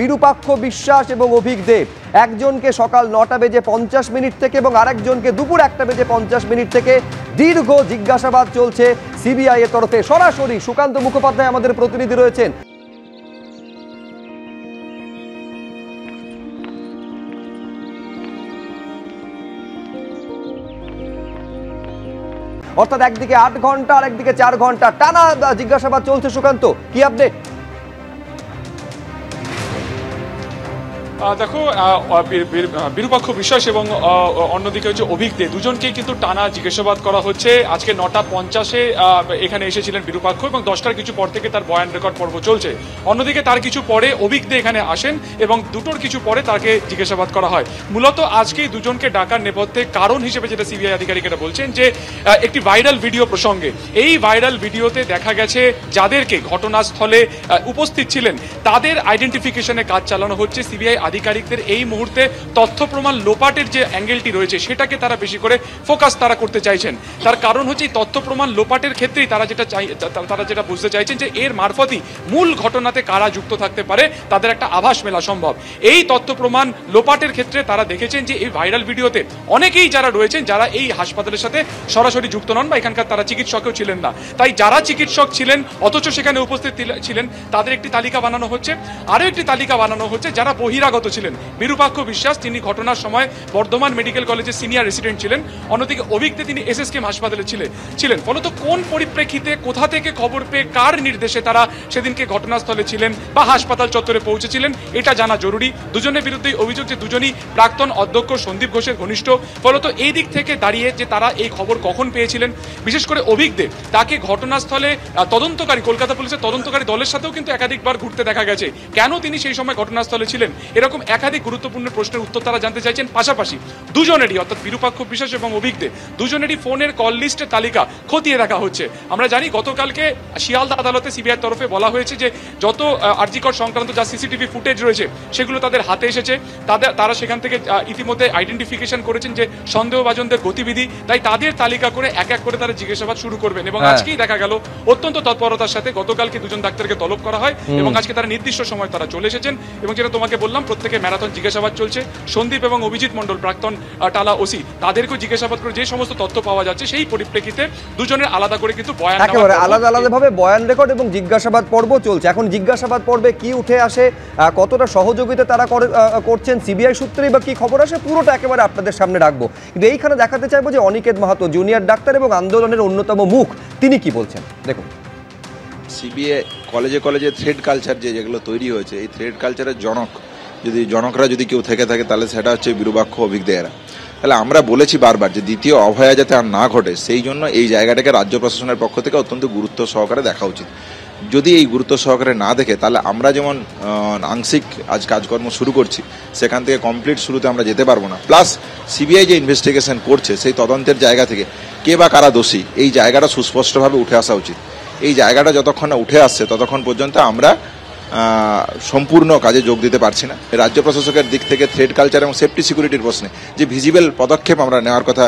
বিরূপাক্ষ বিশ্বাস এবং অভিক দেব একজনকে সকাল 9টা বেজে 50 মিনিট থেকে এবং আরেকজনকে দুপুর 1টা বেজে 50 মিনিট থেকে দীর্ঘ জিজ্ঞাসাবাদ চলছে সিবিআই এর তরফে। সরাসরি সুকান্ত মুখোপাধ্যায় আমাদের প্রতিনিধি রয়েছেন। অর্থাৎ একদিকে 8 ঘন্টা আর একদিকে 4 ঘন্টা টানা জিজ্ঞাসাবাদ চলছে। সুকান্ত, কি আপডেট? দেখো, বিরূপাক্ষ বিশ্বাস এবং অন্যদিকে হচ্ছে অভিক দে, দুজনকেই কিন্তু টানা জিজ্ঞাসাবাদ করা হচ্ছে। আজকে 9টা 50-এ এখানে এসেছিলেন বিরূপাক্ষ এবং 10টার কিছু পর থেকে তার বয়ান রেকর্ড পর্ব চলছে। অন্যদিকে তার কিছু পরে অভিক দে এখানে আসেন এবং দুটোর কিছু পরে তাকে জিজ্ঞাসাবাদ করা হয়। মূলত আজকেই দুজনকে ডাকার নেপথ্যে কারণ হিসেবে যেটা সিবিআই আধিকারিকেরা বলছেন যে একটি ভাইরাল ভিডিও প্রসঙ্গে, এই ভাইরাল ভিডিওতে দেখা গেছে যাদেরকে ঘটনাস্থলে উপস্থিত ছিলেন তাদের আইডেন্টিফিকেশনে কাজ চালানো হচ্ছে। সিবিআই আধিকারিকদের এই মুহূর্তে তথ্য প্রমাণ লোপাটের যে অ্যাঙ্গেলটি রয়েছে সেটাকে তারা বেশি করে ফোকাস তারা করতে চাইছেন। তার কারণ হচ্ছে এই তথ্য প্রমাণ লোপাটের ক্ষেত্রেই তারা যেটা বুঝতে চাইছেন যে এর মারফতই মূল ঘটনাতে কারা যুক্ত থাকতে পারে তাদের একটা আভাস মেলা সম্ভব। এই তথ্য প্রমাণ লোপাটের ক্ষেত্রে তারা দেখেছেন যে এই ভাইরাল ভিডিওতে অনেকেই যারা রয়েছেন যারা এই হাসপাতালের সাথে সরাসরি যুক্ত নন বা এখানকার তারা চিকিৎসকও ছিলেন না। তাই যারা চিকিৎসক ছিলেন অথচ সেখানে উপস্থিত ছিলেন তাদের একটি তালিকা বানানো হচ্ছে। আরও একটি তালিকা বানানো হচ্ছে যারা বহিরাগত ছিলেন। বিরূপাক্ষ বিশ্বাস তিনি ঘটনার সময় বর্ধমান মেডিকেল কলেজের সিনিয়র রেসিডেন্ট ছিলেন। অন্যদিকে অভিক দে তিনি এসএসকেএম হাসপাতালে ছিলেন। ফলত কোন পরিপ্রেক্ষিতে কোথা থেকে খবর পেয়ে কার নির্দেশে তারা সেদিনকে ঘটনাস্থলে ছিলেন বা হাসপাতাল চত্বরে পৌঁছেছিলেন এটা জানা জরুরি। দুজনের বিরুদ্ধে অভিযোগ যে দুজনই প্রাক্তন অধ্যক্ষ সন্দীপ ঘোষের ঘনিষ্ঠ। ফলত এই দিক থেকে দাঁড়িয়ে যে তারা এই খবর কখন পেয়েছিলেন, বিশেষ করে অভিক দে তাকে ঘটনাস্থলে তদন্তকারী কলকাতা পুলিশের তদন্তকারী দলের সাথেও কিন্তু একাধিকবার ঘুরতে দেখা গেছে। কেন তিনি সেই সময় ঘটনাস্থলে ছিলেন এরকম একাধিক গুরুত্বপূর্ণ প্রশ্নের উত্তর তারা জানতে চাইছেন। পাশাপাশি দুজনেরই অর্থাৎ বিরূপাক্ষ বিশ্বাস এবং অভিক দে দুজনেরই ফোনের কল লিস্টের তালিকা খতিয়ে দেখা হচ্ছে। আমরা জানি গতকালকে শিয়ালদা আদালতে সিবিআই তরফে বলা হয়েছে যে যত আরজিকর সংক্রান্ত যা সিসিটিভি ফুটেজ রয়েছে সেগুলো তাদের হাতে এসেছে। তারা সেখান থেকে ইতিমধ্যে আইডেন্টিফিকেশন করেছেন যে সন্দেহভাজনদের গতিবিধি, তাই তাদের তালিকা করে এক এক করে তারা জিজ্ঞাসাবাদ শুরু করবেন। এবং আজকেই দেখা গেল অত্যন্ত তৎপরতার সাথে গতকালকে দুজন ডাক্তারকে তলব করা হয় এবং আজকে তারা নির্দিষ্ট সময় তারা চলে এসেছেন। এবং যেটা তোমাকে বললাম প্রত্যেকে ম্যারাথন জিজ্ঞাসাবাদ চলছে। সন্দীপ এবং অভিজিৎ মন্ডল প্রাক্তন টালা ওসি তাদেরকেও জিজ্ঞাসাবাদ করে যে সমস্ত তথ্য পাওয়া যাচ্ছে সেই পরিপ্রেক্ষিতে দুজনের আলাদা করে কিন্তু বয়ান একেবারে আলাদা ভাবে বয়ান রেকর্ড এবং জিজ্ঞাসাবাদ পর্ব চলছে। এখন জিজ্ঞাসাবাদ পর্বে কি উঠে আসে, কতটা সহযোগিতা তারা করছেন সিবিআই সূত্রেই বা কি খবর আসে পুরোটা একেবারে আপনাদের সামনে রাখবো। কিন্তু এইখানে দেখাতে চাইবো যে অনিকেত মাহাতো জুনিয়র ডাক্তার এবং আন্দোলনের অন্যতম মুখ, তিনি কি বলছেন দেখুন। সিবিআই কলেজে থ্রেড কালচার যেগুলো তৈরি হয়েছে, এই থ্রেড কালচারের জনকরা যদি কেউ থেকে থাকে তাহলে সেটা হচ্ছে বিরূপাক্ষ অভিক দেরা। তাহলে আমরা বলেছি বারবার যে দ্বিতীয় অভয়া যাতে আর না ঘটে সেই জন্য এই জায়গাটাকে রাজ্য প্রশাসনের পক্ষ থেকে অত্যন্ত গুরুত্ব সহকারে দেখা উচিত। যদি এই গুরুত্ব সহকারে না দেখে তাহলে আমরা যেমন আংশিক আজ কাজকর্ম শুরু করছি সেখান থেকে কমপ্লিট শুরুতে আমরা যেতে পারবো না। প্লাস সিবিআই যে ইনভেস্টিগেশন করছে সেই তদন্তের জায়গা থেকে কে বা কারা দোষী এই জায়গাটা সুস্পষ্টভাবে উঠে আসা উচিত। এই জায়গাটা যতক্ষণ না উঠে আসছে ততক্ষণ পর্যন্ত আমরা সম্পূর্ণ কাজে যোগ দিতে পারছি না। রাজ্য প্রশাসকের দিক থেকে থ্রেড কালচার এবং সেফটি সিকিউরিটির প্রশ্নে যে ভিজিবল পদক্ষেপ আমরা নেওয়ার কথা